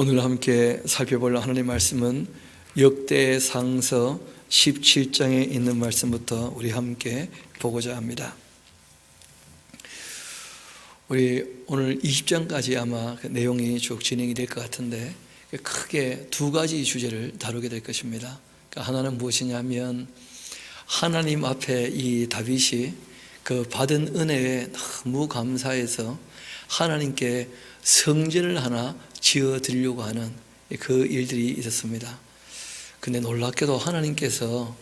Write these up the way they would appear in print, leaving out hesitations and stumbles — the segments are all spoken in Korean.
오늘 함께 살펴볼 하나님의 말씀은 역대상서 17장에 있는 말씀부터 우리 함께 보고자 합니다. 우리 오늘 20장까지 아마 그 내용이 쭉 진행이 될 것 같은데 크게 두 가지 주제를 다루게 될 것입니다. 하나는 무엇이냐면 하나님 앞에 이 다윗이 그 받은 은혜에 너무 감사해서 하나님께 성전을 하나 지어 드리려고 하는 그 일들이 있었습니다. 근데 놀랍게도 하나님께서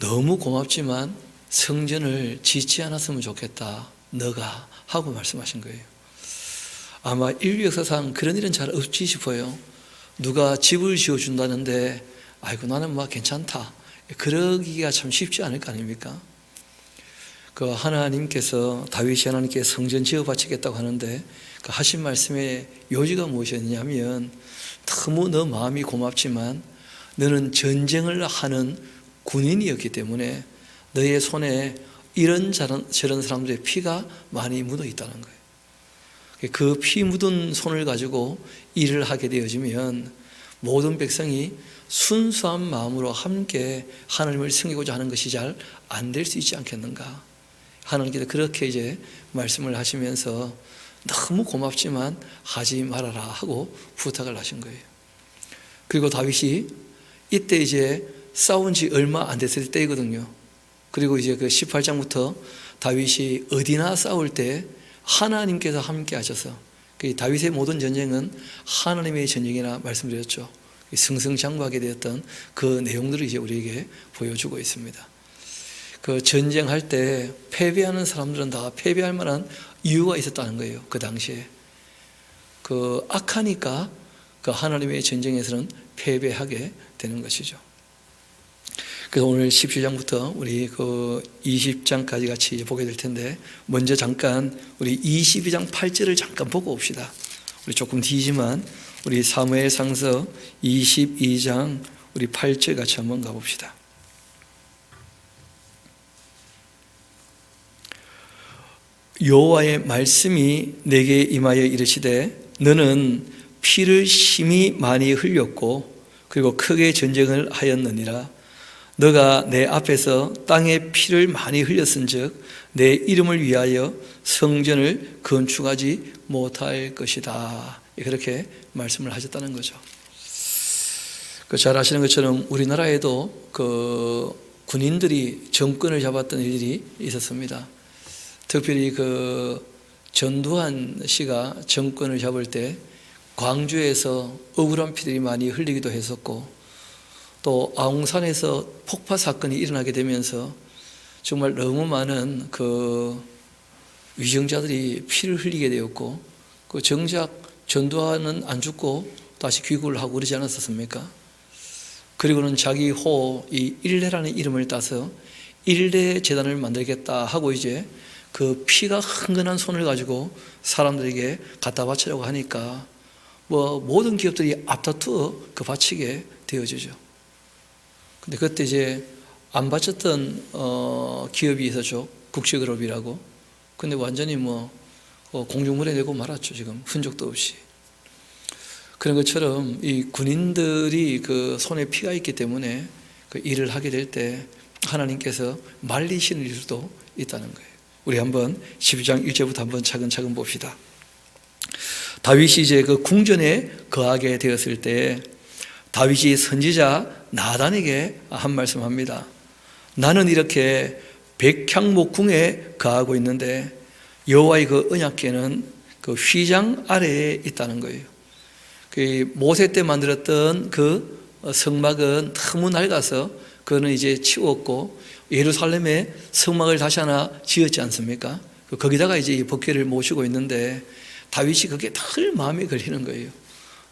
너무 고맙지만 성전을 짓지 않았으면 좋겠다, 너가 하고 말씀하신 거예요. 아마 인류 역사상 그런 일은 잘 없지 싶어요. 누가 집을 지어준다는데 아이고 나는 뭐 괜찮다, 그러기가 참 쉽지 않을 거 아닙니까? 그 하나님께서 다윗이 하나님께 성전 지어 바치겠다고 하는데 그 하신 말씀의 요지가 무엇이었냐면, 너무 너 마음이 고맙지만 너는 전쟁을 하는 군인이었기 때문에 너의 손에 이런저런 사람들의 피가 많이 묻어 있다는 거예요. 그 피 묻은 손을 가지고 일을 하게 되어지면 모든 백성이 순수한 마음으로 함께 하나님을 섬기고자 하는 것이 잘 안 될 수 있지 않겠는가. 하나님께서 그렇게 이제 말씀을 하시면서 너무 고맙지만 하지 말아라 하고 부탁을 하신 거예요. 그리고 다윗이 이때 이제 싸운 지 얼마 안 됐을 때이거든요. 그리고 이제 그 18장부터 다윗이 어디나 싸울 때 하나님께서 함께 하셔서, 다윗의 모든 전쟁은 하나님의 전쟁이라 말씀드렸죠. 승승장구하게 되었던 그 내용들을 이제 우리에게 보여주고 있습니다. 그 전쟁할 때 패배하는 사람들은 다 패배할 만한 이유가 있었다는 거예요. 그 당시에 그 악하니까 그 하나님의 전쟁에서는 패배하게 되는 것이죠. 그래서 오늘 17장부터 우리 그 20장까지 같이 이제 보게 될 텐데, 먼저 잠깐 우리 22장 8절을 잠깐 보고 옵시다. 우리 조금 뒤지만 우리 사무엘상서 22장 우리 8절 같이 한번 가봅시다. 여호와의 말씀이 내게 임하여 이르시되 너는 피를 심히 많이 흘렸고 그리고 크게 전쟁을 하였느니라. 너가 내 앞에서 땅에 피를 많이 흘렸은즉 내 이름을 위하여 성전을 건축하지 못할 것이다. 그렇게 말씀을 하셨다는 거죠. 잘 아시는 것처럼 우리나라에도 그 군인들이 정권을 잡았던 일이 있었습니다. 특별히 그 전두환 씨가 정권을 잡을 때 광주에서 억울한 피들이 많이 흘리기도 했었고, 또 아웅산에서 폭파 사건이 일어나게 되면서 정말 너무 많은 그 위정자들이 피를 흘리게 되었고, 그 정작 전두환은 안 죽고 다시 귀국을 하고 그러지 않았었습니까? 그리고는 자기 호 이 일례라는 이름을 따서 일례 재단을 만들겠다 하고 이제 그 피가 흥건한 손을 가지고 사람들에게 갖다 바치려고 하니까 뭐 모든 기업들이 앞다투어 그 바치게 되어지죠. 근데 그때 이제 안 바쳤던 기업이 있었죠. 국제그룹이라고. 근데 완전히 뭐 공중물에 내고 말았죠. 지금 흔적도 없이. 그런 것처럼 이 군인들이 그 손에 피가 있기 때문에 그 일을 하게 될 때 하나님께서 말리시는 일도 있다는 거예요. 우리 한번 12장 1절부터 한번 차근차근 봅시다. 다윗이 이제 그 궁전에 거하게 되었을 때 다윗이 선지자 나단에게 한 말씀합니다. 나는 이렇게 백향목궁에 거하고 있는데 여호와의 그 언약궤는 그 휘장 아래에 있다는 거예요. 그 모세 때 만들었던 그 성막은 너무 낡아서 그거는 이제 치웠고 예루살렘에 성막을 다시 하나 지었지 않습니까? 거기다가 이제 이 법궤를 모시고 있는데 다윗이 그게 늘 마음에 걸리는 거예요.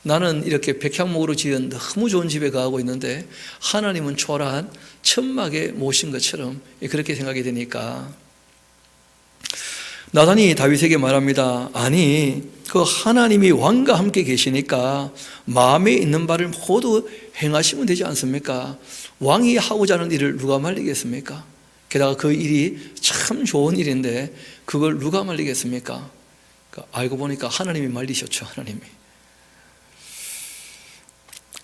나는 이렇게 백향목으로 지은 너무 좋은 집에 거하고 있는데 하나님은 초라한 천막에 모신 것처럼 그렇게 생각이 되니까 나단이 다윗에게 말합니다. 아니 그 하나님이 왕과 함께 계시니까 마음에 있는 바를 모두 행하시면 되지 않습니까? 왕이 하고자 하는 일을 누가 말리겠습니까? 게다가 그 일이 참 좋은 일인데 그걸 누가 말리겠습니까? 알고 보니까 하나님이 말리셨죠. 하나님이.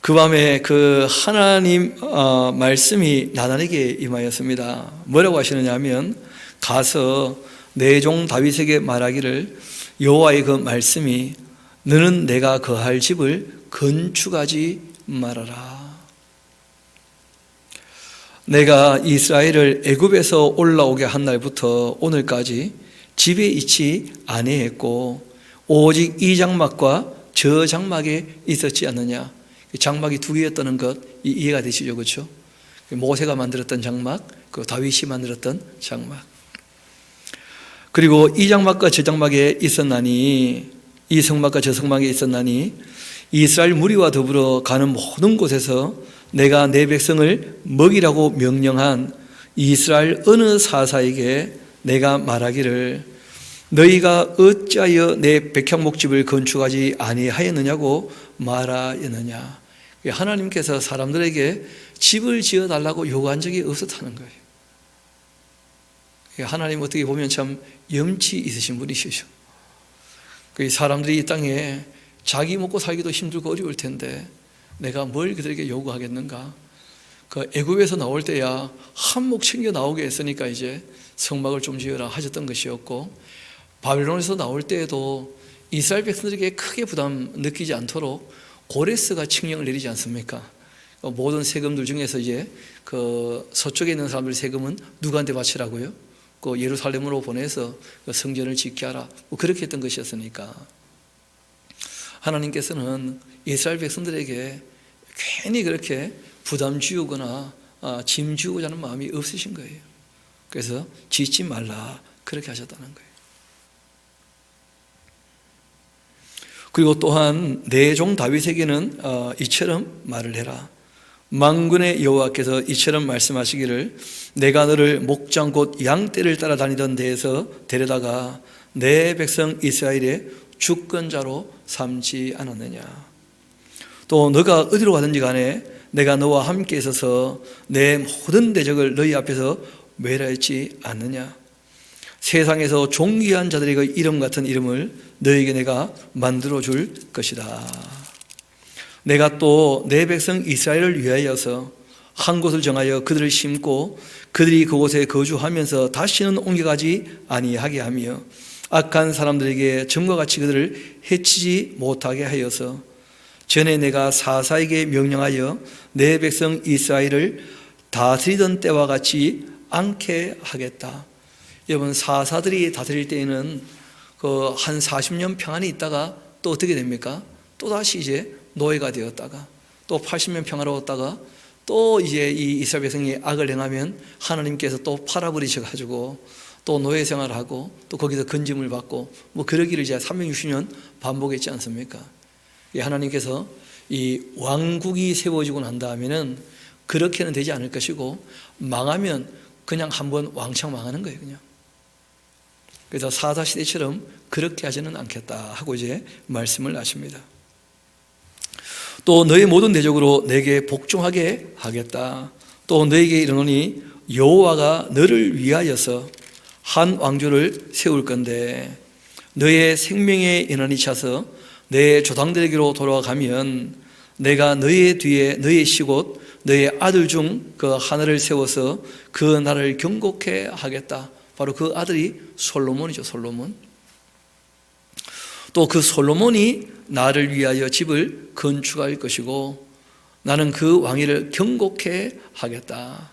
그 밤에 그 하나님 말씀이 나단에게 임하였습니다. 뭐라고 하시느냐 하면, 가서 내 종 다윗에게 말하기를, 여호와의 그 말씀이 너는 내가 거할 집을 건축하지 말아라. 내가 이스라엘을 애굽에서 올라오게 한 날부터 오늘까지 집에 있지 아니했고 오직 이 장막과 저 장막에 있었지 않느냐. 장막이 두 개였다는 것 이해가 되시죠? 그렇죠? 모세가 만들었던 장막, 그 다윗이 만들었던 장막. 그리고 이 장막과 저 장막에 있었나니, 이 성막과 저 성막에 있었나니 이스라엘 무리와 더불어 가는 모든 곳에서 내가 내 백성을 먹이라고 명령한 이스라엘 어느 사사에게 내가 말하기를, 너희가 어찌하여 내 백향목집을 건축하지 아니하였느냐고 말하였느냐. 하나님께서 사람들에게 집을 지어달라고 요구한 적이 없었다는 거예요. 하나님 어떻게 보면 참 염치 있으신 분이시죠. 사람들이 이 땅에 자기 먹고 살기도 힘들고 어려울 텐데 내가 뭘 그들에게 요구하겠는가. 그 애굽에서 나올 때야 한몫 챙겨 나오게 했으니까 이제 성막을 좀 지어라 하셨던 것이었고, 바빌론에서 나올 때에도 이스라엘 백성들에게 크게 부담 느끼지 않도록 고레스가 칙령을 내리지 않습니까? 모든 세금들 중에서 이제 그 서쪽에 있는 사람들 세금은 누구한테 바치라고요? 그 예루살렘으로 보내서 성전을 짓게 하라. 뭐 그렇게 했던 것이었으니까 하나님께서는 이스라엘 백성들에게 괜히 그렇게 부담 지우거나 짐 지우고자 하는 마음이 없으신 거예요. 그래서 짓지 말라 그렇게 하셨다는 거예요. 그리고 또한 내 종 다윗에게는 이처럼 말을 해라. 만군의 여호와께서 이처럼 말씀하시기를, 내가 너를 목장 곧 양떼를 따라 다니던 데에서 데려다가 내 백성 이스라엘의 주권자로 삼지 않았느냐. 또 너가 어디로 가든지 간에 내가 너와 함께 있어서 내 모든 대적을 너희 앞에서 멸하였지 않느냐. 세상에서 존귀한 자들의 그 이름 같은 이름을 너에게 내가 만들어 줄 것이다. 내가 또 내 백성 이스라엘을 위하여서 한 곳을 정하여 그들을 심고 그들이 그곳에 거주하면서 다시는 옮겨가지 아니하게 하며 악한 사람들에게 점과 같이 그들을 해치지 못하게 하여서 전에 내가 사사에게 명령하여 내 백성 이스라엘을 다스리던 때와 같이 않게 하겠다. 여러분, 사사들이 다스릴 때에는 그 한 40년 평안이 있다가 또 어떻게 됩니까? 또 다시 이제 노예가 되었다가 또 80년 평화로웠다가 또 이제 이 이스라엘 백성이 악을 행하면 하나님께서 또 팔아버리셔가지고 또 노예 생활을 하고 또 거기서 건짐을 받고 뭐 그러기를 이제 360년 반복했지 않습니까? 하나님께서 이 왕국이 세워지고 난 다음에는 그렇게는 되지 않을 것이고 망하면 그냥 한번 왕창 망하는 거예요, 그냥. 그래서 사사시대처럼 그렇게 하지는 않겠다 하고 이제 말씀을 하십니다. 또 너의 모든 대적으로 내게 복종하게 하겠다. 또 너에게 이르노니 여호와가 너를 위하여서 한 왕조를 세울 건데 너의 생명의 인원이 차서 내 조상들에게로 돌아가면 내가 너의 뒤에 너의 시곳 너의 아들 중 그 하나를 세워서 그 나라를 경고케 하겠다. 바로 그 아들이 솔로몬이죠. 솔로몬. 또 그 솔로몬이 나를 위하여 집을 건축할 것이고 나는 그 왕위를 경고케 하겠다.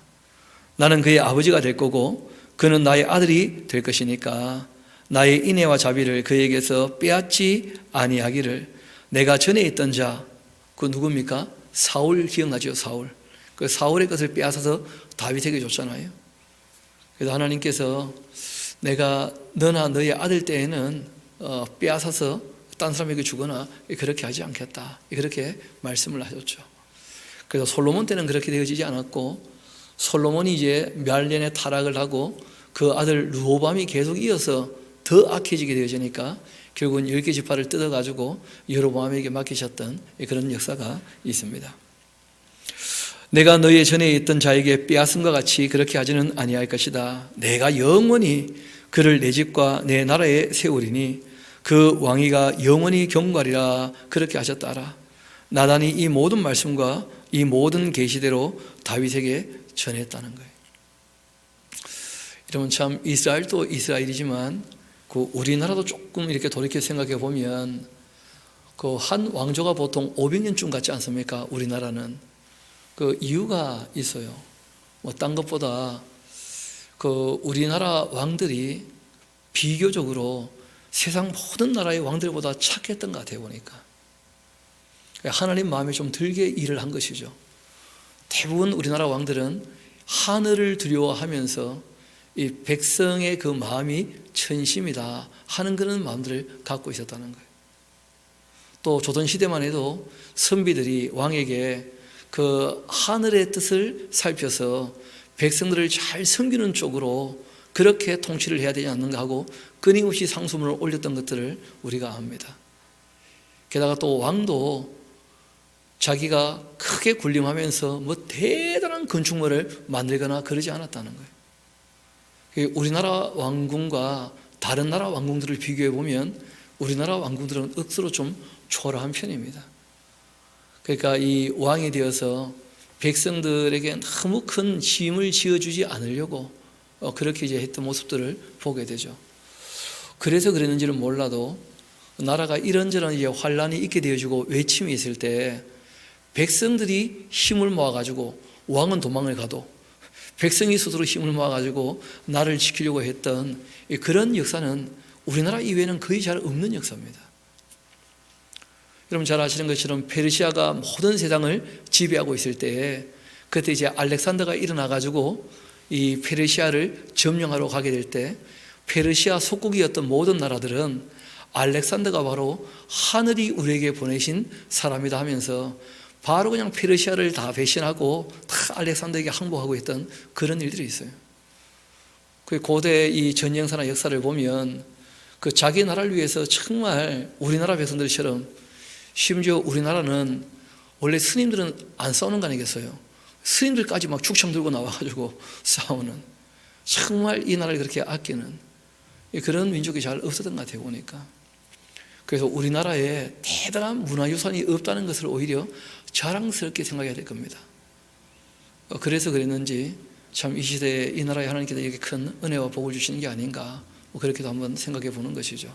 나는 그의 아버지가 될 거고 그는 나의 아들이 될 것이니까 나의 인애와 자비를 그에게서 빼앗지 아니하기를. 내가 전에 있던 자, 그 누굽니까? 사울 기억나죠? 사울. 그 사울의 것을 빼앗아서 다윗에게 줬잖아요. 그래서 하나님께서 내가 너나 너의 아들 때에는 빼앗아서 딴 사람에게 주거나 그렇게 하지 않겠다. 그렇게 말씀을 하셨죠. 그래서 솔로몬 때는 그렇게 되어지지 않았고 솔로몬이 이제 멸년에 타락을 하고 그 아들 르호보암이 계속 이어서 더 악해지게 되어지니까 결국은 10개 지파를 뜯어가지고 여로보암에게 맡기셨던 그런 역사가 있습니다. 내가 너의 전에 있던 자에게 빼앗음과 같이 그렇게 하지는 아니할 것이다. 내가 영원히 그를 내 집과 내 나라에 세우리니 그 왕위가 영원히 경과리라. 그렇게 하셨다 알아. 나단이 이 모든 말씀과 이 모든 계시대로 다윗에게 전했다는 거예요. 여러분, 참 이스라엘도 이스라엘이지만 그 우리나라도 조금 이렇게 돌이켜 생각해 보면 그 한 왕조가 보통 500년쯤 같지 않습니까? 우리나라는 그 이유가 있어요. 뭐 딴 것보다 그 우리나라 왕들이 비교적으로 세상 모든 나라의 왕들보다 착했던 것 같아요. 보니까 하나님 마음에 좀 들게 일을 한 것이죠. 대부분 우리나라 왕들은 하늘을 두려워하면서 이 백성의 그 마음이 천심이다 하는 그런 마음들을 갖고 있었다는 거예요. 또 조선시대만 해도 선비들이 왕에게 그 하늘의 뜻을 살펴서 백성들을 잘 섬기는 쪽으로 그렇게 통치를 해야 되지 않는가 하고 끊임없이 상소문을 올렸던 것들을 우리가 압니다. 게다가 또 왕도 자기가 크게 군림하면서 뭐 대단한 건축물을 만들거나 그러지 않았다는 거예요. 우리나라 왕궁과 다른 나라 왕궁들을 비교해 보면 우리나라 왕궁들은 억수로 좀 초라한 편입니다. 그러니까 이 왕이 되어서 백성들에게 너무 큰 짐을 지어주지 않으려고 그렇게 이제 했던 모습들을 보게 되죠. 그래서 그랬는지는 몰라도 나라가 이런저런 이제 환란이 있게 되어지고 외침이 있을 때 백성들이 힘을 모아가지고 왕은 도망을 가도 백성이 스스로 힘을 모아가지고 나라를 지키려고 했던 그런 역사는 우리나라 이외에는 거의 잘 없는 역사입니다. 여러분 잘 아시는 것처럼 페르시아가 모든 세상을 지배하고 있을 때 그때 이제 알렉산더가 일어나가지고 이 페르시아를 점령하러 가게 될 때 페르시아 속국이었던 모든 나라들은 알렉산더가 바로 하늘이 우리에게 보내신 사람이다 하면서 바로 그냥 페르시아를 다 배신하고 다 알렉산더에게 항복하고 있던 그런 일들이 있어요. 그 고대 이 전쟁사나 역사를 보면 그 자기 나라를 위해서 정말 우리나라 백성들처럼 심지어 우리나라는 원래 스님들은 안 싸우는 거 아니겠어요? 스님들까지 막 축창 들고 나와가지고 싸우는 정말 이 나라를 그렇게 아끼는 그런 민족이 잘 없었던 것 같아요 보니까. 그래서 우리나라에 대단한 문화유산이 없다는 것을 오히려 자랑스럽게 생각해야 될 겁니다. 그래서 그랬는지 참 이 시대에 이 나라에 하나님께서 이렇게 큰 은혜와 복을 주시는 게 아닌가 그렇게도 한번 생각해 보는 것이죠.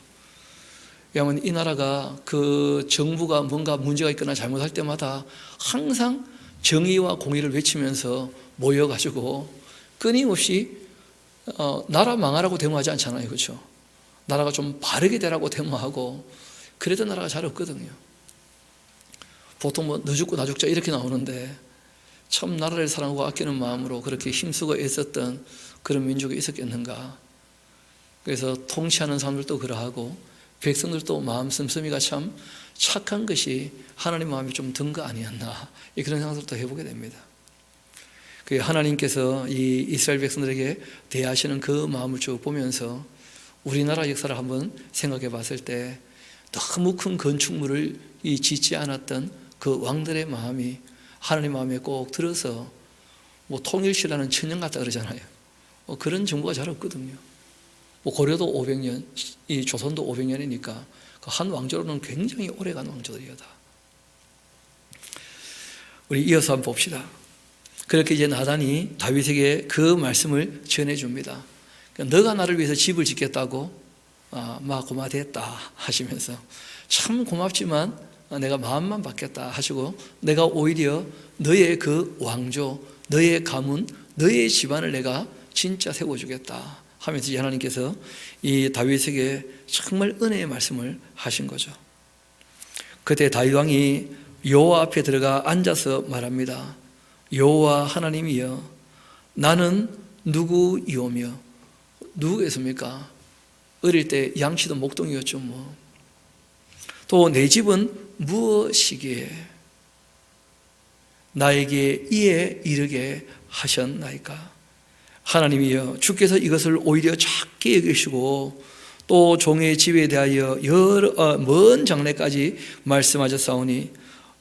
왜냐하면 이 나라가 그 정부가 뭔가 문제가 있거나 잘못할 때마다 항상 정의와 공의를 외치면서 모여가지고 끊임없이 나라 망하라고 데모하지 않잖아요. 그렇죠? 나라가 좀 바르게 되라고 데모하고 그래도 나라가 잘 없거든요. 보통 뭐 너 죽고 나 죽자 이렇게 나오는데 참 나라를 사랑하고 아끼는 마음으로 그렇게 힘쓰고 애썼던 그런 민족이 있었겠는가. 그래서 통치하는 사람들도 그러하고 백성들도 마음 씀씀이가 참 착한 것이 하나님 마음이 좀 든 거 아니었나 그런 생각도 해보게 됩니다. 하나님께서 이 이스라엘 백성들에게 대하시는 그 마음을 쭉 보면서 우리나라 역사를 한번 생각해 봤을 때 너무 큰 건축물을 짓지 않았던 그 왕들의 마음이 하나님 마음에 꼭 들어서 뭐 통일시라는 천년 같다 그러잖아요. 그런 정부가 잘 없거든요. 뭐 고려도 500년, 이 조선도 500년이니까 그 한 왕조로는 굉장히 오래간 왕조들이다. 우리 이어서 한번 봅시다. 그렇게 이제 나단이 다윗에게 그 말씀을 전해줍니다. 그러니까 너가 나를 위해서 집을 짓겠다고 막 고마됐다 하시면서 참 고맙지만 내가 마음만 받겠다 하시고 내가 오히려 너의 그 왕조, 너의 가문, 너의 집안을 내가 진짜 세워주겠다 하면서 하나님께서 이 다윗에게 정말 은혜의 말씀을 하신 거죠. 그때 다윗 왕이 여호와 앞에 들어가 앉아서 말합니다. 여호와 하나님이여 나는 누구이오며 누구겠습니까? 어릴 때 양치도 목동이었죠 뭐. 또 내 집은 무엇이기에 나에게 이에 이르게 하셨나이까? 하나님이여 주께서 이것을 오히려 작게 여기시고 또 종의 집에 대하여 먼 장래까지 말씀하셨사오니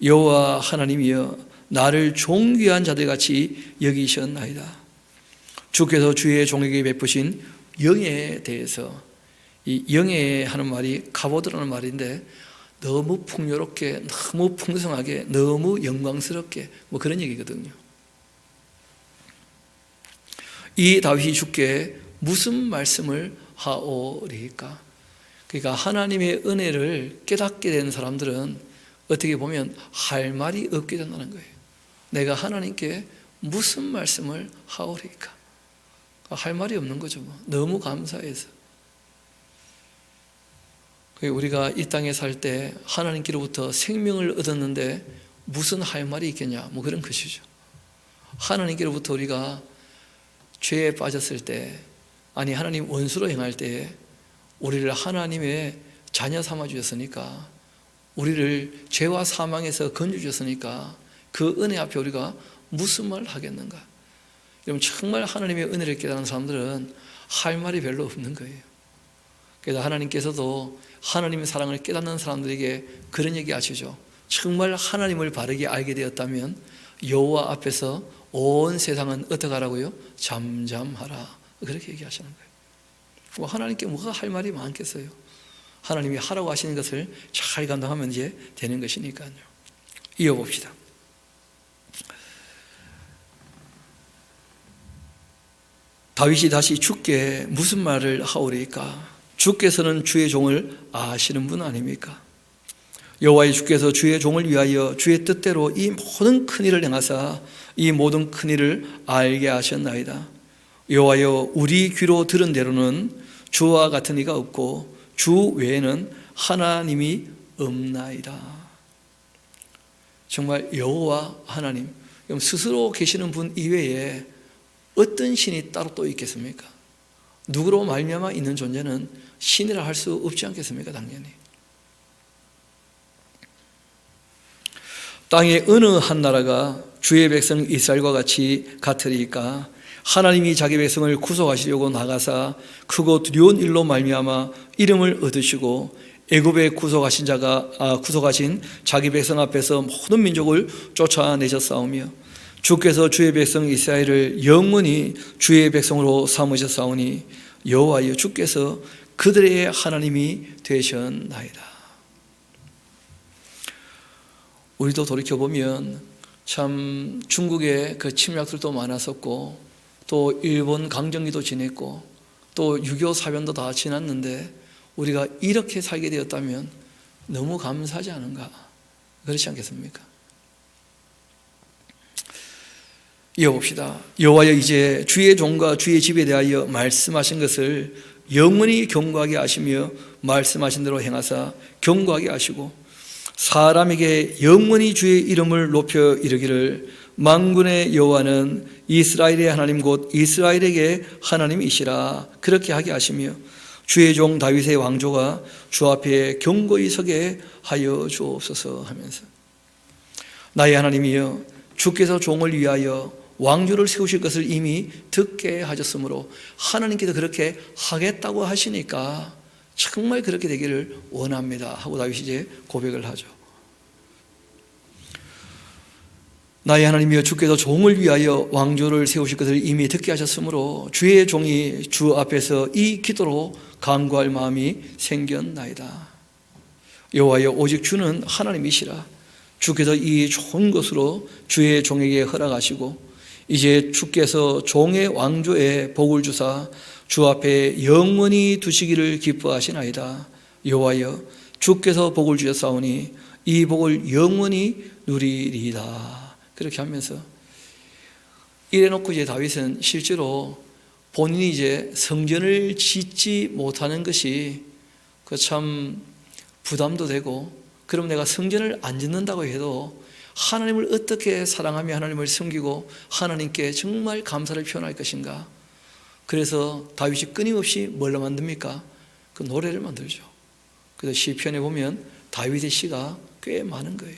여호와 하나님이여 나를 존귀한 자들같이 여기셨나이다. 주께서 주의 종에게 베푸신 영에 대해서 이 영에 하는 말이 가보드라는 말인데 너무 풍요롭게, 너무 풍성하게, 너무 영광스럽게, 뭐 그런 얘기거든요. 이 다윗이 주께 무슨 말씀을 하오리까? 그러니까 하나님의 은혜를 깨닫게 된 사람들은 어떻게 보면 할 말이 없게 된다는 거예요. 내가 하나님께 무슨 말씀을 하오리까? 할 말이 없는 거죠. 너무 감사해서. 우리가 이 땅에 살 때 하나님께로부터 생명을 얻었는데 무슨 할 말이 있겠냐, 뭐 그런 것이죠. 하나님께로부터 우리가 죄에 빠졌을 때, 아니 하나님 원수로 행할 때 우리를 하나님의 자녀 삼아 주셨으니까, 우리를 죄와 사망에서 건져 주셨으니까 그 은혜 앞에 우리가 무슨 말을 하겠는가? 여러분, 정말 하나님의 은혜를 깨닫는 사람들은 할 말이 별로 없는 거예요. 그래서 하나님께서도 하나님의 사랑을 깨닫는 사람들에게 그런 얘기 하시죠. 정말 하나님을 바르게 알게 되었다면 여호와 앞에서 온 세상은 어떻게 하라고요? 잠잠하라. 그렇게 얘기하시는 거예요. 하나님께 뭐가 할 말이 많겠어요? 하나님이 하라고 하시는 것을 잘 감당하면 이제 되는 것이니까요. 이어봅시다. 다윗이 다시 주께 무슨 말을 하오리까? 주께서는 주의 종을 아시는 분 아닙니까? 여호와의 주께서 주의 종을 위하여 주의 뜻대로 이 모든 큰 일을 행하사 이 모든 큰 일을 알게 하셨나이다. 여호와여, 우리 귀로 들은 대로는 주와 같은 이가 없고 주 외에는 하나님이 없나이다. 정말 여호와 하나님, 스스로 계시는 분 이외에 어떤 신이 따로 또 있겠습니까? 누구로 말미암아 있는 존재는 신이라 할 수 없지 않겠습니까? 당연히. 땅의 어느 한 나라가 주의 백성 이스라엘과 같이 같으리까? 하나님이 자기 백성을 구속하시려고 나가사 크고 두려운 일로 말미암아 이름을 얻으시고 애굽에 구속하신 자기 백성 앞에서 모든 민족을 쫓아내셨사오며 주께서 주의 백성 이스라엘을 영원히 주의 백성으로 삼으셨사오니 여호와여, 주께서 그들의 하나님이 되셨나이다. 우리도 돌이켜보면 참 중국의 그 침략들도 많았었고 또 일본 강점기도 지냈고 또 6.25 사변도 다 지났는데 우리가 이렇게 살게 되었다면 너무 감사하지 않은가? 그렇지 않겠습니까? 이어봅시다. 여호와여, 이제 주의 종과 주의 집에 대하여 말씀하신 것을 영원히 경고하게 하시며 말씀하신 대로 행하사 경고하게 하시고 사람에게 영원히 주의 이름을 높여 이르기를 만군의 여호와는 이스라엘의 하나님 곧 이스라엘에게 하나님이시라 그렇게 하게 하시며 주의 종 다윗의 왕조가 주 앞에 경고히 서게 하여 주옵소서 하면서, 나의 하나님이여, 주께서 종을 위하여 왕조를 세우실 것을 이미 듣게 하셨으므로 하나님께서 그렇게 하겠다고 하시니까 정말 그렇게 되기를 원합니다 하고 다윗이 이제 고백을 하죠. 나의 하나님이여, 주께서 종을 위하여 왕조를 세우실 것을 이미 듣게 하셨으므로 주의 종이 주 앞에서 이 기도로 간구할 마음이 생겼나이다. 여호와여, 오직 주는 하나님이시라. 주께서 이 좋은 것으로 주의 종에게 허락하시고 이제 주께서 종의 왕조에 복을 주사 주 앞에 영원히 두시기를 기뻐하시나이다. 여호와여, 주께서 복을 주셨사오니 이 복을 영원히 누리리이다. 그렇게 하면서 이래놓고 이제 다윗은 실제로 본인이 이제 성전을 짓지 못하는 것이 그 참 부담도 되고, 그럼 내가 성전을 안 짓는다고 해도 하나님을 어떻게 사랑하며 하나님을 섬기고 하나님께 정말 감사를 표현할 것인가? 그래서 다윗이 끊임없이 뭘로 만듭니까? 그 노래를 만들죠. 그래서 시편에 보면 다윗의 시가 꽤 많은 거예요.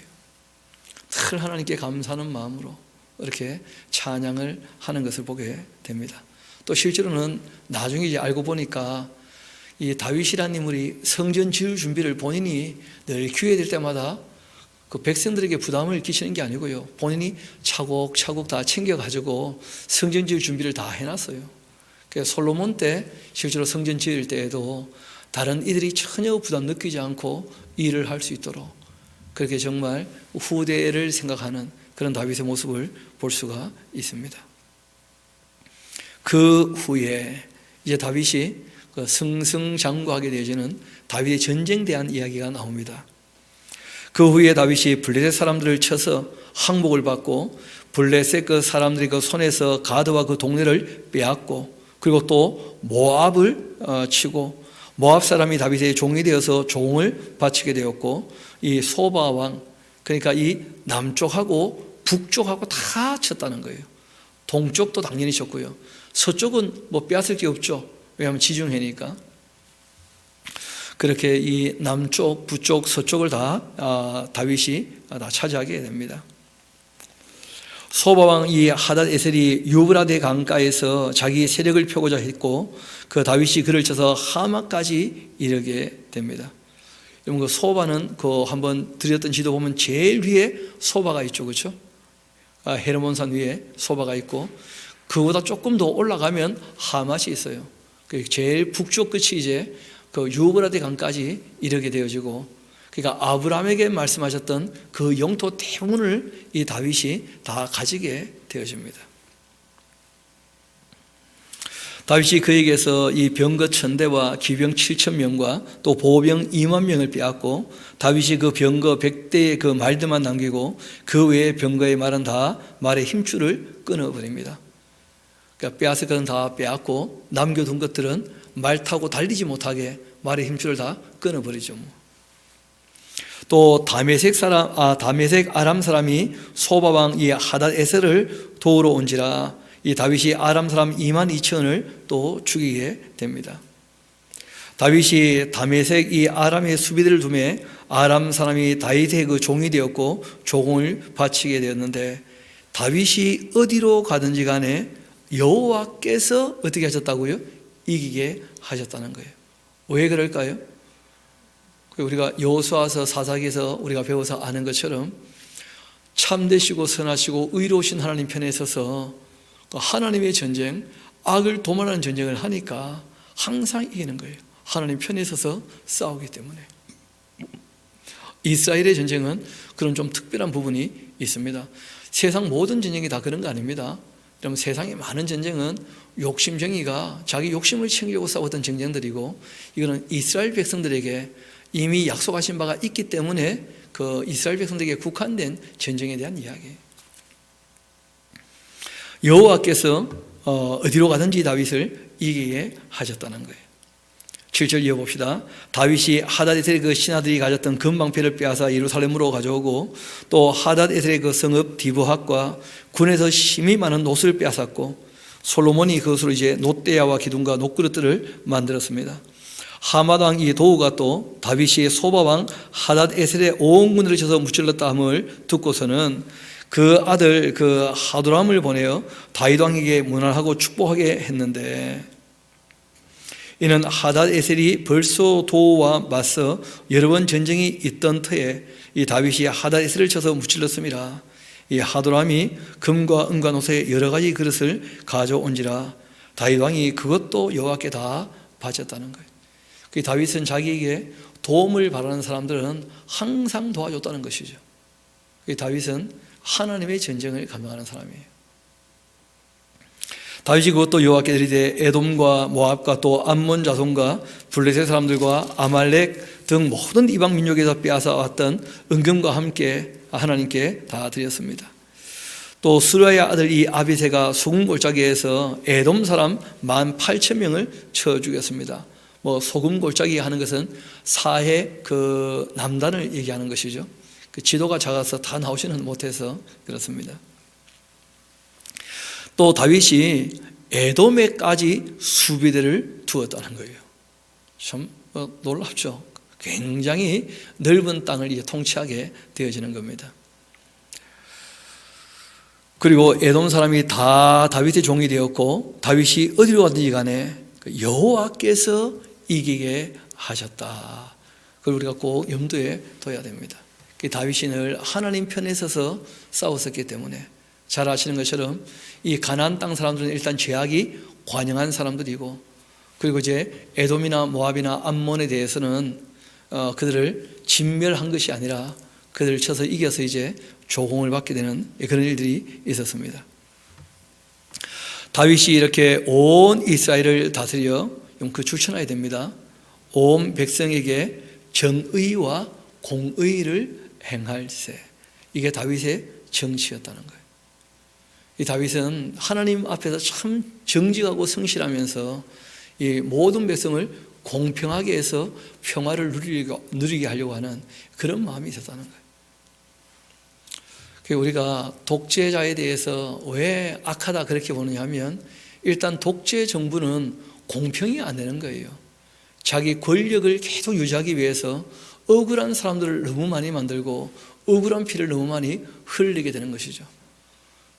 늘 하나님께 감사하는 마음으로 이렇게 찬양을 하는 것을 보게 됩니다. 또 실제로는 나중에 이제 알고 보니까 이 다윗이라는 인물이 성전 지을 준비를 본인이 늘 기회 될 때마다 그 백성들에게 부담을 끼치는 게 아니고요, 본인이 차곡차곡 다 챙겨가지고 성전 지을 준비를 다 해놨어요. 그래서 솔로몬 때 실제로 성전 지을 때에도 다른 이들이 전혀 부담 느끼지 않고 일을 할 수 있도록 그렇게 정말 후대를 생각하는 그런 다윗의 모습을 볼 수가 있습니다. 그 후에 이제 다윗이 승승장구하게 되어지는 다윗의 전쟁에 대한 이야기가 나옵니다. 그 후에 다윗이 블레셋 사람들을 쳐서 항복을 받고 블레셋 그 사람들이 그 손에서 가드와 그 동네를 빼앗고 그리고 또 모압을 치고 모압 사람이 다윗의 종이 되어서 종을 바치게 되었고 이 소바 왕 그러니까 이 남쪽하고 북쪽하고 다 쳤다는 거예요. 동쪽도 당연히 쳤고요. 서쪽은 뭐 빼앗을 게 없죠. 왜냐하면 지중해니까. 그렇게 이 남쪽, 북쪽, 서쪽을 다 다윗이 다 차지하게 됩니다. 소바왕 이 하닷 에셀이 유브라데 강가에서 자기 세력을 펴고자 했고 그 다윗이 그를 쳐서 하마까지 이르게 됩니다. 여러분 그 소바는 그 한번 드렸던 지도 보면 제일 위에 소바가 있죠, 그렇죠? 헤르몬산 위에 소바가 있고 그보다 조금 더 올라가면 하맛이 있어요. 그 제일 북쪽 끝이 이제 그 유브라데 강까지 이르게 되어지고 그러니까 아브라함에게 말씀하셨던 그 영토 대부분을 이 다윗이 다 가지게 되어집니다. 다윗이 그에게서 이 병거 1000대와 기병 7000명과 또 보병 20000명을 빼앗고 다윗이 그 병거 100대의 그 말들만 남기고 그 외의 병거의 말은 다 말의 힘줄을 끊어버립니다. 그러니까 빼앗을 것은 다 빼앗고 남겨둔 것들은 말 타고 달리지 못하게 말의 힘줄을 다 끊어버리죠. 또 다메섹 아람 사람이 소바왕 이 하닷 에셀을 도우러 온지라 이 다윗이 아람 사람 22,000을 또 죽이게 됩니다. 다윗이 다메섹 이 아람의 수비대를 두매 아람 사람이 다윗의 그 종이 되었고 종을 바치게 되었는데 다윗이 어디로 가든지 간에 여호와께서 어떻게 하셨다고요? 이기게 하셨다는 거예요. 왜 그럴까요? 우리가 여호수아서 사사기에서 우리가 배워서 아는 것처럼 참되시고 선하시고 의로우신 하나님 편에 서서 하나님의 전쟁, 악을 도말하는 전쟁을 하니까 항상 이기는 거예요. 하나님 편에 서서 싸우기 때문에. 이스라엘의 전쟁은 그런 좀 특별한 부분이 있습니다. 세상 모든 전쟁이 다 그런 거 아닙니다. 그럼 세상의 많은 전쟁은 욕심쟁이가 자기 욕심을 챙기려고 싸웠던 전쟁들이고 이거는 이스라엘 백성들에게 이미 약속하신 바가 있기 때문에 그 이스라엘 백성들에게 국한된 전쟁에 대한 이야기예요. 여호와께서 어디로 가든지 다윗을 이기게 하셨다는 거예요. 7절 이어봅시다. 다윗이 하닷에셀의 그 신하들이 가졌던 금방패를 빼앗아 예루살렘으로 가져오고 또 하닷에셀의 그 성읍 디브핫과 군에서 힘이 많은 놋을 빼앗았고 솔로몬이 그것으로 이제 놋대야와 기둥과 놋그릇들을 만들었습니다. 하맛 왕 이 도우가 또 다윗이 소바왕 하닷에셀의 온 군대를 쳐서 무찔렀다 함을 듣고서는 그 아들 그 하도람을 보내어 다윗 왕에게 문안하고 축복하게 했는데 이는 하닷에셀이 벌써 도우와 맞서 여러 번 전쟁이 있던 터에 이 다윗이 하닷에셀을 쳐서 무찔렀음이라. 이 하도람이 금과 은과 놋의 여러 가지 그릇을 가져온지라 다윗 왕이 그것도 여호와께 다 바쳤다는 거예요. 그 다윗은 자기에게 도움을 바라는 사람들은 항상 도와줬다는 것이죠. 그 다윗은 하나님의 전쟁을 감당하는 사람이에요. 다윗이 그것도 여호와께 드리되 에돔과 모압과 또 암몬 자손과 블레셋 사람들과 아말렉 등 모든 이방 민족에서 빼앗아 왔던 은금과 함께 하나님께 다 드렸습니다. 또 스루야의 아들 이 아비새가 소금 골짜기에서 에돔 사람 18,000명을 쳐 죽였습니다. 소금 골짜기 하는 것은 사해 그 남단을 얘기하는 것이죠. 그 지도가 작아서 다 나오지는 못해서 그렇습니다. 또 다윗이 에돔에까지 수비대를 두었다는 거예요. 좀 놀랍죠. 굉장히 넓은 땅을 이제 통치하게 되어지는 겁니다. 그리고 에돔 사람이 다 다윗의 종이 되었고 다윗이 어디로 가든지 간에 여호와께서 이기게 하셨다. 그걸 우리가 꼭 염두에 둬야 됩니다. 다윗이 늘 하나님 편에 서서 싸웠었기 때문에 잘 아시는 것처럼 이 가나안 땅 사람들은 일단 죄악이 관영한 사람들이고 그리고 이제 에돔이나 모압이나 암몬에 대해서는 그들을 진멸한 것이 아니라 그들을 쳐서 이겨서 이제 조공을 받게 되는 그런 일들이 있었습니다. 다윗이 이렇게 온 이스라엘을 다스려 그 추천해야 됩니다. 온 백성에게 정의와 공의를 행할세. 이게 다윗의 정치였다는 거예요. 이 다윗은 하나님 앞에서 참 정직하고 성실하면서 이 모든 백성을 공평하게 해서 평화를 누리게 하려고 하는 그런 마음이 있었다는 거예요. 우리가 독재자에 대해서 왜 악하다 그렇게 보느냐 하면 일단 독재 정부는 공평이 안 되는 거예요. 자기 권력을 계속 유지하기 위해서 억울한 사람들을 너무 많이 만들고 억울한 피를 너무 많이 흘리게 되는 것이죠.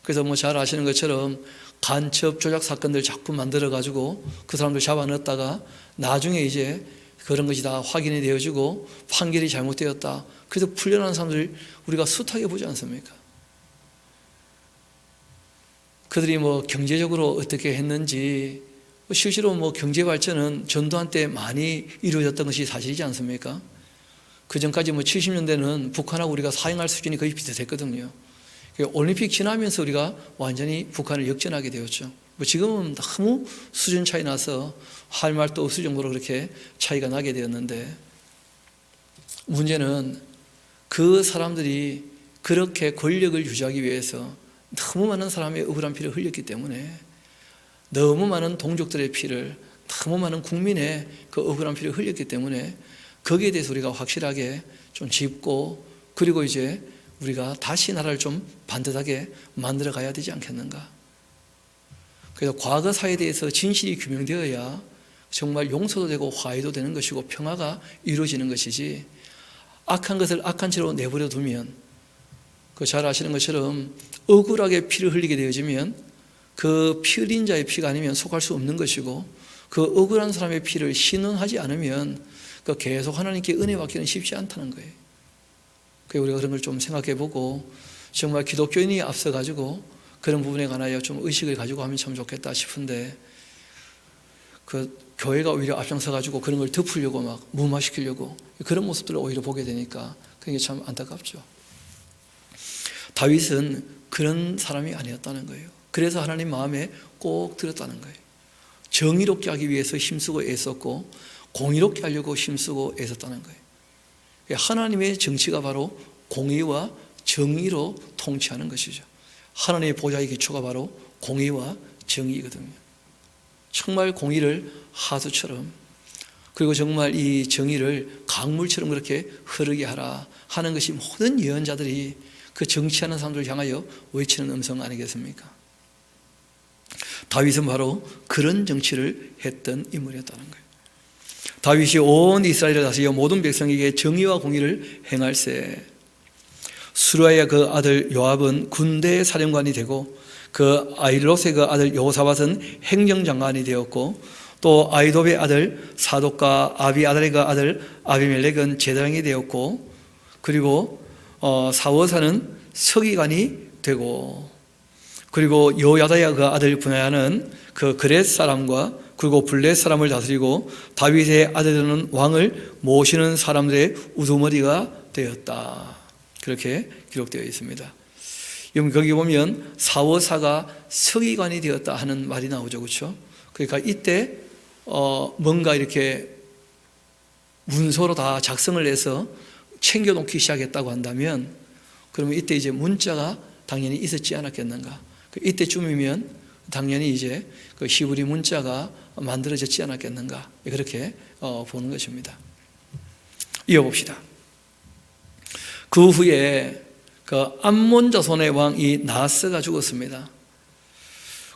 그래서 잘 아시는 것처럼 간첩 조작 사건들 자꾸 만들어 가지고 그 사람들 잡아 넣었다가 나중에 이제 그런 것이 다 확인이 되어지고 판결이 잘못되었다. 그래서 풀려나는 사람들 우리가 숱하게 보지 않습니까? 그들이 경제적으로 어떻게 했는지, 실제로 경제 발전은 전두환 때 많이 이루어졌던 것이 사실이지 않습니까? 그 전까지 70년대는 북한하고 우리가 사행할 수준이 거의 비슷했거든요. 올림픽 지나면서 우리가 완전히 북한을 역전하게 되었죠. 지금은 너무 수준 차이 나서 할 말도 없을 정도로 그렇게 차이가 나게 되었는데, 문제는 그 사람들이 그렇게 권력을 유지하기 위해서 너무 많은 사람의 억울한 피를 흘렸기 때문에, 너무 많은 동족들의 피를, 너무 많은 국민의 그 억울한 피를 흘렸기 때문에 거기에 대해서 우리가 확실하게 좀 짚고, 그리고 이제 우리가 다시 나라를 좀 반듯하게 만들어 가야 되지 않겠는가. 그래서 과거사에 대해서 진실이 규명되어야 정말 용서도 되고 화해도 되는 것이고 평화가 이루어지는 것이지, 악한 것을 악한 채로 내버려 두면 잘 아시는 것처럼 억울하게 피를 흘리게 되어지면 그 피 흘린 자의 피가 아니면 속할 수 없는 것이고, 그 억울한 사람의 피를 신원하지 않으면 계속 하나님께 은혜 받기는 쉽지 않다는 거예요. 그래서 우리가 그런 걸 좀 생각해 보고 정말 기독교인이 앞서가지고 그런 부분에 관하여 좀 의식을 가지고 하면 참 좋겠다 싶은데, 교회가 오히려 앞장서가지고 그런 걸 덮으려고 무마시키려고 그런 모습들을 오히려 보게 되니까 그게 참 안타깝죠. 다윗은 그런 사람이 아니었다는 거예요. 그래서 하나님 마음에 꼭 들었다는 거예요. 정의롭게 하기 위해서 힘쓰고 애썼고 공의롭게 하려고 힘쓰고 애썼다는 거예요. 하나님의 정치가 바로 공의와 정의로 통치하는 것이죠. 하나님의 보좌의 기초가 바로 공의와 정의거든요. 정말 공의를 하수처럼, 그리고 정말 이 정의를 강물처럼 그렇게 흐르게 하라 하는 것이 모든 예언자들이 그 정치하는 사람들을 향하여 외치는 음성 아니겠습니까? 다윗은 바로 그런 정치를 했던 인물이었다는 거예요. 다윗이 온 이스라엘을 다스려 모든 백성에게 정의와 공의를 행할세. 수르야의 그 아들 요압은 군대 사령관이 되고, 그 아힐롯의 그 아들 여호사밧은 행정장관이 되었고, 또 아히도의 아들 사독과 아비아달의 그 아들 아비멜렉은 제사장이 되었고, 그리고 사워사는 서기관이 되고, 그리고 여호야다의 그 아들 분야는 그 그렛 사람과 그리고 블렛 사람을 다스리고, 다윗의 아들들은 왕을 모시는 사람들의 우두머리가 되었다. 그렇게 기록되어 있습니다. 거기 보면 사워사가 서기관이 되었다 하는 말이 나오죠, 그렇죠? 그러니까 이때 뭔가 이렇게 문서로 다 작성을 해서 챙겨놓기 시작했다고 한다면, 그러면 이때 이제 문자가 당연히 있었지 않았겠는가? 이때쯤이면 당연히 이제 그 히브리 문자가 만들어졌지 않았겠는가? 그렇게 보는 것입니다. 이어봅시다. 그 후에 그 암몬 자손의 왕이 나하스가 죽었습니다.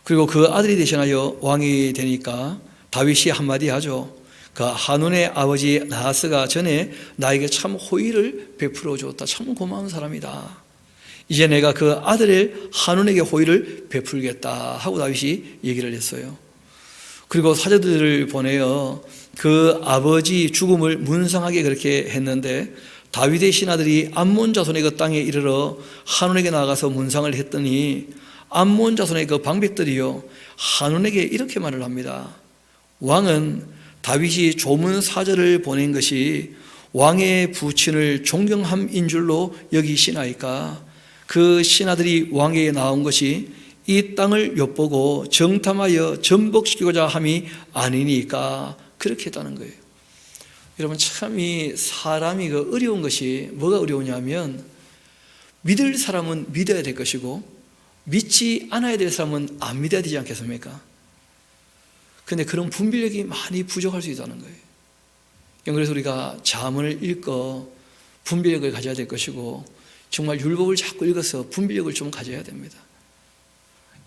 그리고 그 아들이 대신하여 왕이 되니까 다윗이 한마디 하죠. 그 한운의 아버지 나하스가 전에 나에게 참 호의를 베풀어 주었다. 참 고마운 사람이다. 이제 내가 그 아들의 한운에게 호의를 베풀겠다 하고 다윗이 얘기를 했어요. 그리고 사제들을 보내어 그 아버지 죽음을 문상하게 그렇게 했는데, 다윗의 신하들이 암몬 자손의 그 땅에 이르러 한운에게 나가서 문상을 했더니 암몬 자손의 그 방백들이요 한운에게 이렇게 말을 합니다. 왕은 다윗이 조문 사절을 보낸 것이 왕의 부친을 존경함인 줄로 여기시나이까? 그 신하들이 왕에게 나온 것이 이 땅을 엿보고 정탐하여 전복시키고자 함이 아니니까 그렇게 했다는 거예요. 여러분, 참 이 사람이 어려운 것이 뭐가 어려우냐면, 믿을 사람은 믿어야 될 것이고 믿지 않아야 될 사람은 안 믿어야 되지 않겠습니까? 그런데 그런 분별력이 많이 부족할 수 있다는 거예요. 그래서 우리가 잠언을 읽어 분별력을 가져야 될 것이고, 정말 율법을 자꾸 읽어서 분별력을 좀 가져야 됩니다.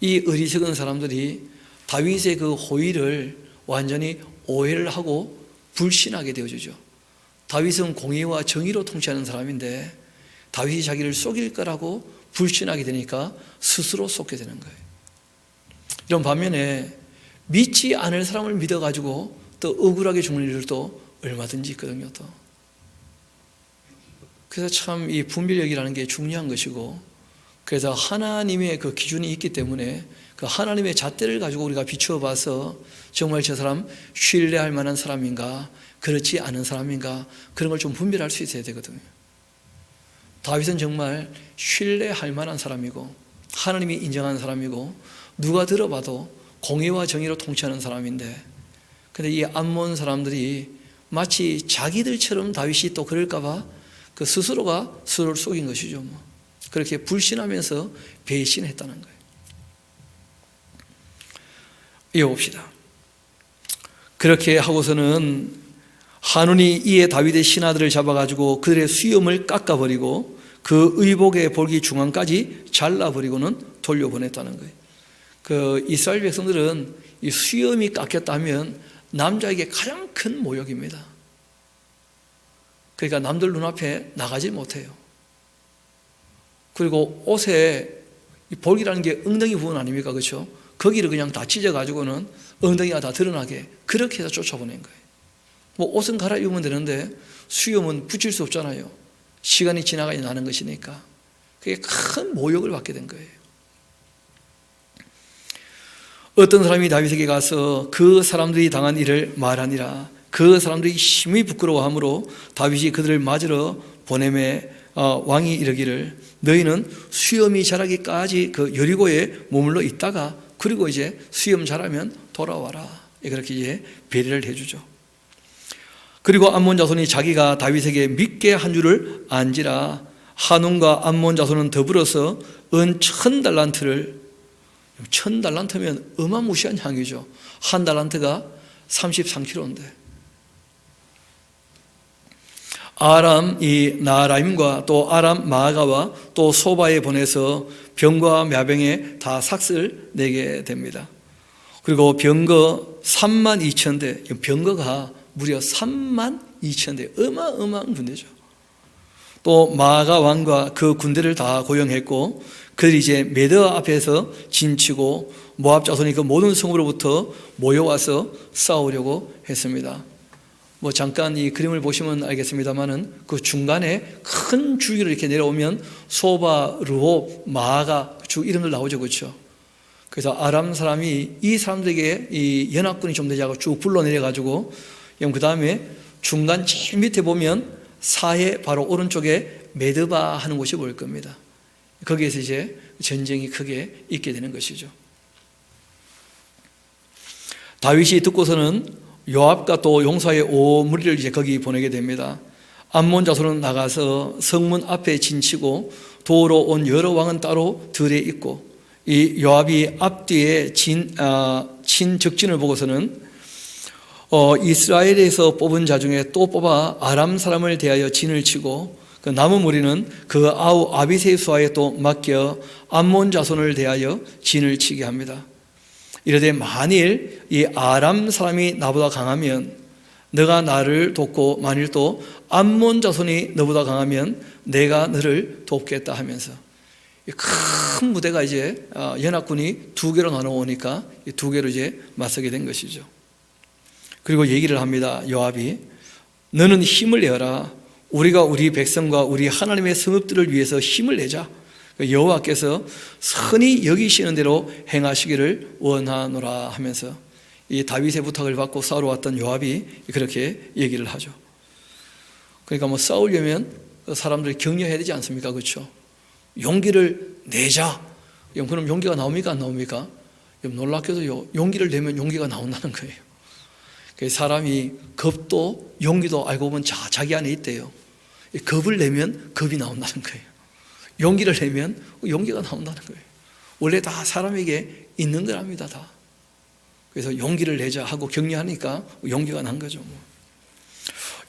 이 어리석은 사람들이 다윗의 그 호의를 완전히 오해를 하고 불신하게 되어주죠. 다윗은 공의와 정의로 통치하는 사람인데 다윗이 자기를 속일 거라고 불신하게 되니까 스스로 속게 되는 거예요. 이런 반면에 믿지 않을 사람을 믿어가지고 또 억울하게 죽는 일들도 얼마든지 있거든요. 또 그래서 참 이 분별력이라는 게 중요한 것이고, 그래서 하나님의 그 기준이 있기 때문에 그 하나님의 잣대를 가지고 우리가 비추어 봐서 정말 저 사람 신뢰할 만한 사람인가, 그렇지 않은 사람인가, 그런 걸 좀 분별할 수 있어야 되거든요. 다윗은 정말 신뢰할 만한 사람이고 하나님이 인정하는 사람이고 누가 들어봐도 공의와 정의로 통치하는 사람인데, 근데 이 암몬 사람들이 마치 자기들처럼 다윗이 또 그럴까 봐 그 스스로가 스스로를 속인 것이죠. 그렇게 불신하면서 배신했다는 거예요. 이어봅시다. 그렇게 하고서는 한운이 이에 다윗의 신하들을 잡아가지고 그들의 수염을 깎아버리고 그 의복의 볼기 중앙까지 잘라버리고는 돌려보냈다는 거예요. 그 이스라엘 백성들은 이 수염이 깎였다면 남자에게 가장 큰 모욕입니다. 그러니까 남들 눈앞에 나가지 못해요. 그리고 옷에 볼기라는 게 엉덩이 부분 아닙니까? 그렇죠? 거기를 그냥 다 찢어가지고는 엉덩이가 다 드러나게 그렇게 해서 쫓아보낸 거예요. 뭐 옷은 갈아입으면 되는데 수염은 붙일 수 없잖아요. 시간이 지나가야 나는 것이니까. 그게 큰 모욕을 받게 된 거예요. 어떤 사람이 다윗에게 가서 그 사람들이 당한 일을 말하니라. 그 사람들이 심히 부끄러워하므로 다윗이 그들을 맞으러 보내매 왕이 이르기를 너희는 수염이 자라기까지 그 여리고에 머물러 있다가 그리고 이제 수염 자라면 돌아와라. 그렇게 이제 배려를 해주죠. 그리고 암몬 자손이 자기가 다윗에게 믿게 한 줄을 안지라. 한운과 암몬 자손은 더불어서 은 1000달란트를, 1000달란트면 어마무시한 향이죠. 한 달란트가 33kg인데 아람 이 나라임과 또 아람 마가와 또 소바에 보내서 병과 마병에 다 삭슬 내게 됩니다. 그리고 병거 32,000대, 병거가 무려 32,000대, 어마어마한 군대죠. 또 마가 왕과 그 군대를 다 고용했고 그들이 이제 메더 앞에서 진치고 모압 자손이 그 모든 성으로부터 모여와서 싸우려고 했습니다. 뭐 잠깐 이 그림을 보시면 알겠습니다만은 그 중간에 큰 줄기로 이렇게 내려오면 소바, 르홉, 마가 쭉 이름들 나오죠, 그렇죠? 그래서 아람 사람이 이 사람들에게 이 연합군이 좀 되자고 쭉 불러내려 가지고, 그 다음에 중간 제일 밑에 보면 사해 바로 오른쪽에 메드바 하는 곳이 보일 겁니다. 거기에서 이제 전쟁이 크게 있게 되는 것이죠. 다윗이 듣고서는 요압과 또 용사의 5무리를 이제 거기 보내게 됩니다. 암몬 자손은 나가서 성문 앞에 진치고 도로 온 여러 왕은 따로 들에 있고, 이 요압이 앞뒤에 친 적진을 보고서는 이스라엘에서 뽑은 자 중에 또 뽑아 아람 사람을 대하여 진을 치고 그 남은 무리는 그 아우 아비새의 수하에 또 맡겨 암몬 자손을 대하여 진을 치게 합니다. 이르되 만일 이 아람 사람이 나보다 강하면 너가 나를 돕고 만일 또 암몬 자손이 너보다 강하면 내가 너를 돕겠다 하면서 큰 무대가 이제 연합군이 두 개로 나눠오니까 두 개로 이제 맞서게 된 것이죠. 그리고 얘기를 합니다. 요압이 너는 힘을 내어라. 우리가 우리 백성과 우리 하나님의 성읍들을 위해서 힘을 내자. 여호와께서 선히 여기시는 대로 행하시기를 원하노라 하면서 이 다윗의 부탁을 받고 싸우러 왔던 요압이 그렇게 얘기를 하죠. 그러니까 뭐 싸우려면 사람들이 격려해야 되지 않습니까? 그렇죠? 용기를 내자. 그럼 용기가 나옵니까? 안 나옵니까? 놀랍게도요, 용기를 내면 용기가 나온다는 거예요. 사람이 겁도 용기도 알고 보면 자기 안에 있대요. 겁을 내면 겁이 나온다는 거예요. 용기를 내면 용기가 나온다는 거예요. 원래 다 사람에게 있는 거랍니다, 다. 그래서 용기를 내자 하고 격려하니까 용기가 난 거죠.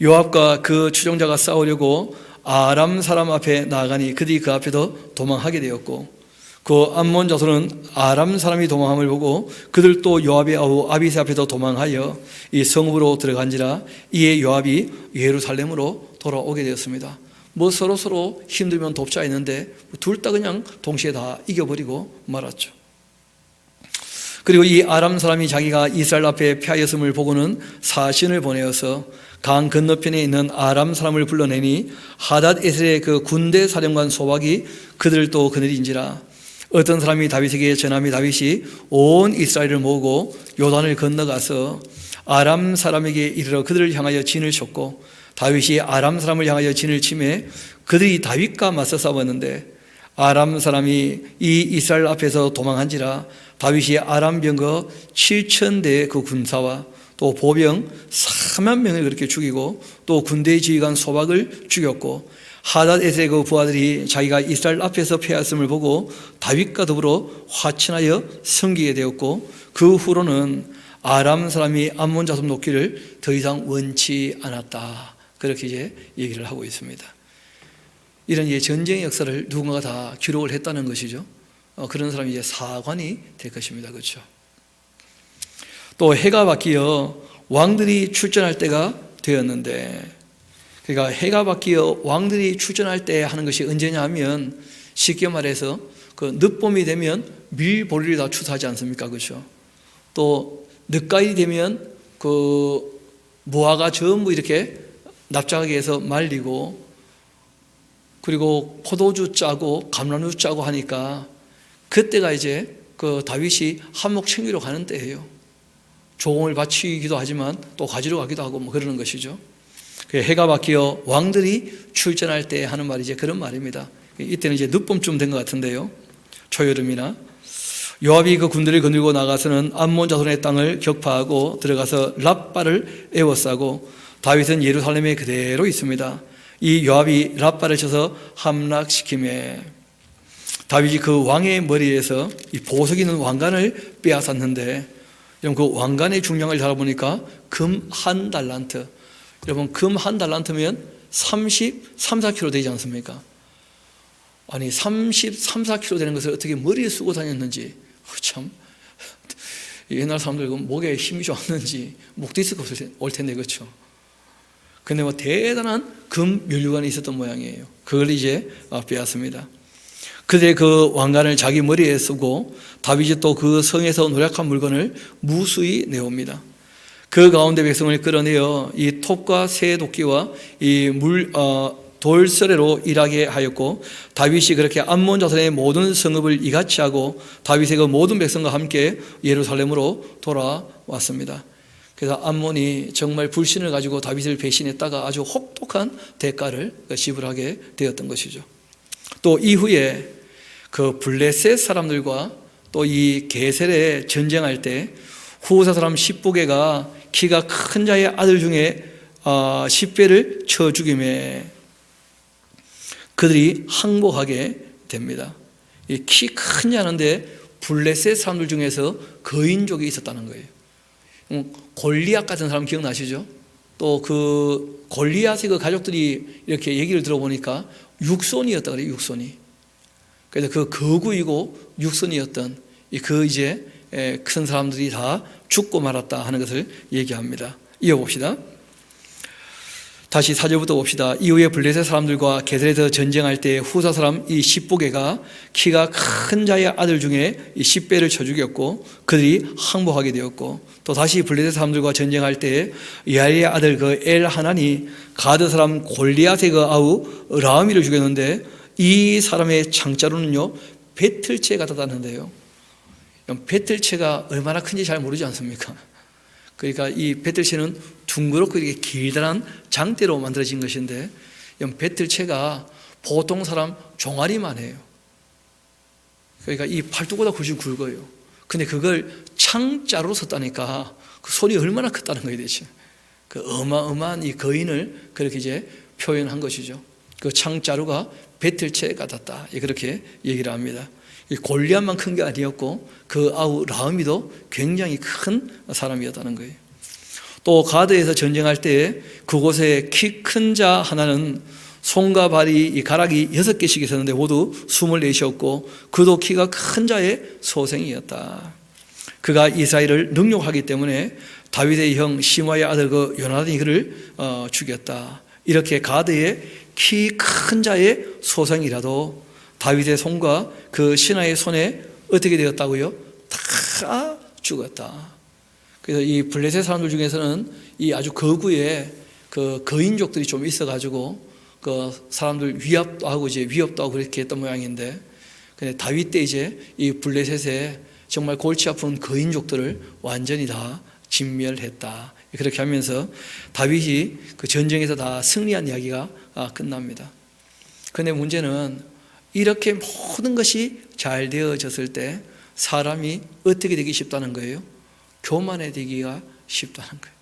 요압과 그 추종자가 싸우려고 아람 사람 앞에 나아가니 그들이 그 앞에서 도망하게 되었고, 그 암몬 자손은 아람 사람이 도망함을 보고 그들도 요압의 아우 아비새 앞에서 도망하여 이 성읍으로 들어간지라. 이에 요압이 예루살렘으로 돌아오게 되었습니다. 뭐 서로 힘들면 돕자 했는데 둘 다 그냥 동시에 다 이겨버리고 말았죠. 그리고 이 아람 사람이 자기가 이스라엘 앞에 패하였음을 보고는 사신을 보내어서 강 건너편에 있는 아람 사람을 불러내니 하닷 에셀의 그 군대 사령관 소박이 그들도 그늘인지라. 어떤 사람이 다윗에게 전함이 다윗이 온 이스라엘을 모으고 요단을 건너가서 아람 사람에게 이르러 그들을 향하여 진을 쳤고, 다윗이 아람 사람을 향하여 진을 치매 그들이 다윗과 맞서 싸웠는데 아람 사람이 이 이스라엘 앞에서 도망한지라. 다윗이 아람 병거 7,000대 그 군사와 또 보병 4만 명을 그렇게 죽이고 또 군대의 지휘관 소박을 죽였고, 하닷에셀의 그 부하들이 자기가 이스라엘 앞에서 패했음을 보고 다윗과 더불어 화친하여 섬기게 되었고, 그 후로는 아람 사람이 암몬 자손 돕기를 더 이상 원치 않았다. 그렇게 이제 얘기를 하고 있습니다. 이런 이제 전쟁의 역사를 누군가가 다 기록을 했다는 것이죠. 그런 사람이 이제 사관이 될 것입니다. 그렇죠? 또 해가 바뀌어 왕들이 출전할 때가 되었는데, 그러니까 해가 바뀌어 왕들이 출전할 때 하는 것이 언제냐 하면, 쉽게 말해서 그 늦봄이 되면 밀보리를 다 추수하지 않습니까? 그렇죠? 또 늦가을이 되면 그 무화과 전부 이렇게 납작하게 해서 말리고, 그리고 포도주 짜고 감람주 짜고 하니까 그때가 이제 그 다윗이 한몫 챙기러 가는 때예요. 조공을 바치기도 하지만 또 가지러 가기도 하고 뭐 그러는 것이죠. 해가 바뀌어 왕들이 출전할 때 하는 말이 이제 그런 말입니다. 이때는 이제 늦봄쯤 된 것 같은데요. 초여름이나. 요압이 그 군대를 거느리고 나가서는 암몬 자손의 땅을 격파하고 들어가서 랍바를 에워싸고, 다윗은 예루살렘에 그대로 있습니다. 이 요압이 랍바를 쳐서 함락시키매 다윗이 그 왕의 머리에서 이 보석 있는 왕관을 빼앗았는데, 그 왕관의 중량을 알아보니까 금 1달란트. 여러분, 금 1달란트면 33~4kg 되지 않습니까? 아니 33~4kg 되는 것을 어떻게 머리에 쓰고 다녔는지, 참 옛날 사람들 목에 힘이 좋았는지 목 디스크가 올 텐데, 그렇죠? 근데 뭐 대단한 금 면류관이 있었던 모양이에요. 그걸 이제 빼앗습니다. 그들의 그 왕관을 자기 머리에 쓰고 다윗이 또 그 성에서 노력한 물건을 무수히 내옵니다. 그 가운데 백성을 끌어내어 이 톱과 새 도끼와 이 돌서래로 일하게 하였고, 다윗이 그렇게 암몬 자손의 모든 성읍을 이같이 하고 다윗의 그 모든 백성과 함께 예루살렘으로 돌아왔습니다. 그래서 암몬이 정말 불신을 가지고 다윗을 배신했다가 아주 혹독한 대가를 지불하게 되었던 것이죠. 또 이후에 그 블레셋 사람들과 또 이 게셀에 전쟁할 때 후사 사람 십부개가 키가 큰 자의 아들 중에 10배를 쳐 죽임에 그들이 항복하게 됩니다. 키 큰 자는데 블레셋 사람들 중에서 거인족이 있었다는 거예요. 골리앗 같은 사람 기억나시죠? 또 그 골리앗의 그 가족들이 이렇게 얘기를 들어보니까 육손이었다 그래요. 육손이. 그래서 그 거구이고 육손이었던 그 이제 큰 사람들이 다 죽고 말았다 하는 것을 얘기합니다. 이어봅시다. 다시 4절부터 봅시다. 이후에 블레셋 사람들과 게셀에서 전쟁할 때 후사 사람 이 십부개가 키가 큰 자의 아들 중에 이 10배를 쳐 죽였고 그들이 항복하게 되었고, 또 다시 블레셋 사람들과 전쟁할 때 야일의 아들 그 엘하난이 가드 사람 골리앗의 그 아우 라미를 죽였는데, 이 사람의 창자로는요 배틀채 같았다는데요. 배틀채가 얼마나 큰지 잘 모르지 않습니까? 그러니까 이 배틀채는 둥그렇고 이렇게 길다란 장대로 만들어진 것인데, 배틀채가 보통 사람 종아리만 해요. 그러니까 이 팔뚝보다 훨씬 굵어요. 근데 그걸 창자로 썼다니까 그 손이 얼마나 컸다는 거예요, 대체. 그 어마어마한 이 거인을 그렇게 이제 표현한 것이죠. 그 창자루가 배틀채 같았다, 그렇게 얘기를 합니다. 골리앗만 큰 게 아니었고 그 아우 라음이도 굉장히 큰 사람이었다는 거예요. 또 가드에서 전쟁할 때 그곳에 키 큰 자 하나는 손과 발이 이 가락이 6개씩 있었는데 모두 24이었고 그도 키가 큰 자의 소생이었다. 그가 이스라엘을 능욕하기 때문에 다윗의 형 시므아의 아들 그 요나단이 그를 죽였다. 이렇게 가드의 키 큰 자의 소생이라도 다윗의 손과 그 신하의 손에 어떻게 되었다고요? 다 죽었다. 그래서 이 블레셋 사람들 중에서는 이 아주 거구의 그 거인족들이 좀 있어가지고 그 사람들 위협도 하고 이제 위협도 하고 그렇게 했던 모양인데, 근데 다윗 때 이제 이 블레셋에 정말 골치 아픈 거인족들을 완전히 다 진멸했다. 그렇게 하면서 다윗이 그 전쟁에서 다 승리한 이야기가 끝납니다. 그런데 문제는 이렇게 모든 것이 잘 되어졌을 때 사람이 어떻게 되기 쉽다는 거예요? 교만해지기가 쉽다는 거예요.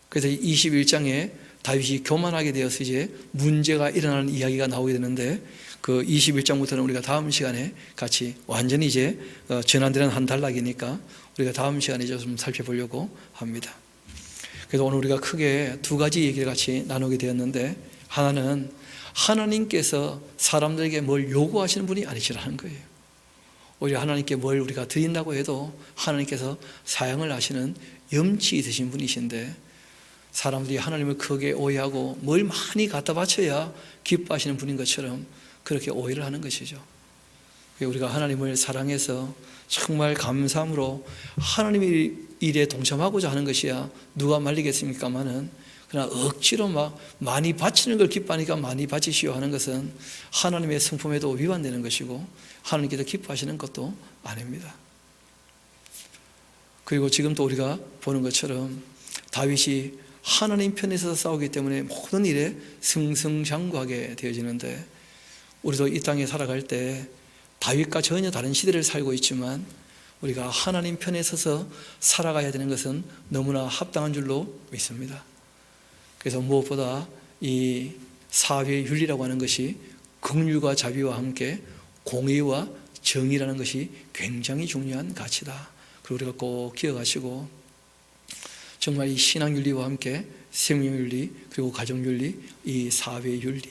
그래서 21장에 다윗이 교만하게 되어서 이제 문제가 일어나는 이야기가 나오게 되는데, 그 21장부터는 우리가 다음 시간에 같이 완전히 이제 전환되는 한 단락이니까 우리가 다음 시간에 좀 살펴보려고 합니다. 그래서 오늘 우리가 크게 두 가지 얘기를 같이 나누게 되었는데, 하나는 하나님께서 사람들에게 뭘 요구하시는 분이 아니시라는 거예요. 오히려 하나님께 뭘 우리가 드린다고 해도 하나님께서 사양을 하시는 염치 있으신 분이신데, 사람들이 하나님을 크게 오해하고 뭘 많이 갖다 바쳐야 기뻐하시는 분인 것처럼 그렇게 오해를 하는 것이죠. 우리가 하나님을 사랑해서 정말 감사함으로 하나님의 일에 동참하고자 하는 것이야 누가 말리겠습니까마는, 그러나 억지로 막 많이 바치는 걸 기뻐하니까 많이 바치시오 하는 것은 하나님의 성품에도 위반되는 것이고 하나님께서 기뻐하시는 것도 아닙니다. 그리고 지금 또 우리가 보는 것처럼 다윗이 하나님 편에 서서 싸우기 때문에 모든 일에 승승장구하게 되어지는데, 우리도 이 땅에 살아갈 때 다윗과 전혀 다른 시대를 살고 있지만 우리가 하나님 편에 서서 살아가야 되는 것은 너무나 합당한 줄로 믿습니다. 그래서 무엇보다 이 사회의 윤리라고 하는 것이 긍휼과 자비와 함께 공의와 정의라는 것이 굉장히 중요한 가치다. 그리고 우리가 꼭 기억하시고, 정말 이 신앙윤리와 함께 생명윤리 그리고 가정윤리, 이 사회윤리,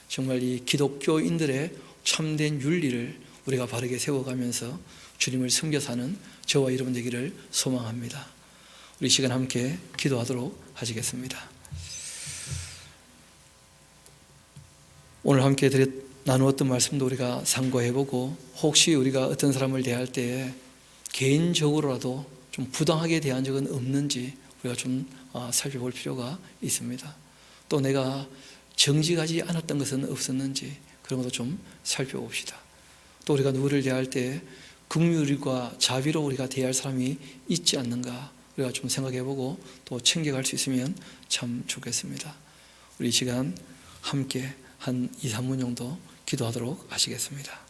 정말 이 기독교인들의 참된 윤리를 우리가 바르게 세워가면서 주님을 섬겨 사는 저와 여러분 되기를 소망합니다. 우리 시간 함께 기도하도록 하시겠습니다. 오늘 함께 나누었던 말씀도 우리가 상고해보고, 혹시 우리가 어떤 사람을 대할 때에 개인적으로라도 좀 부당하게 대한 적은 없는지 우리가 좀 살펴볼 필요가 있습니다. 또 내가 정직하지 않았던 것은 없었는지 그런 것도 좀 살펴봅시다. 또 우리가 누구를 대할 때 긍휼과 자비로 우리가 대할 사람이 있지 않는가 우리가 좀 생각해보고 또 챙겨갈 수 있으면 참 좋겠습니다. 우리 시간 함께 한 2, 3분 정도 기도하도록 하시겠습니다.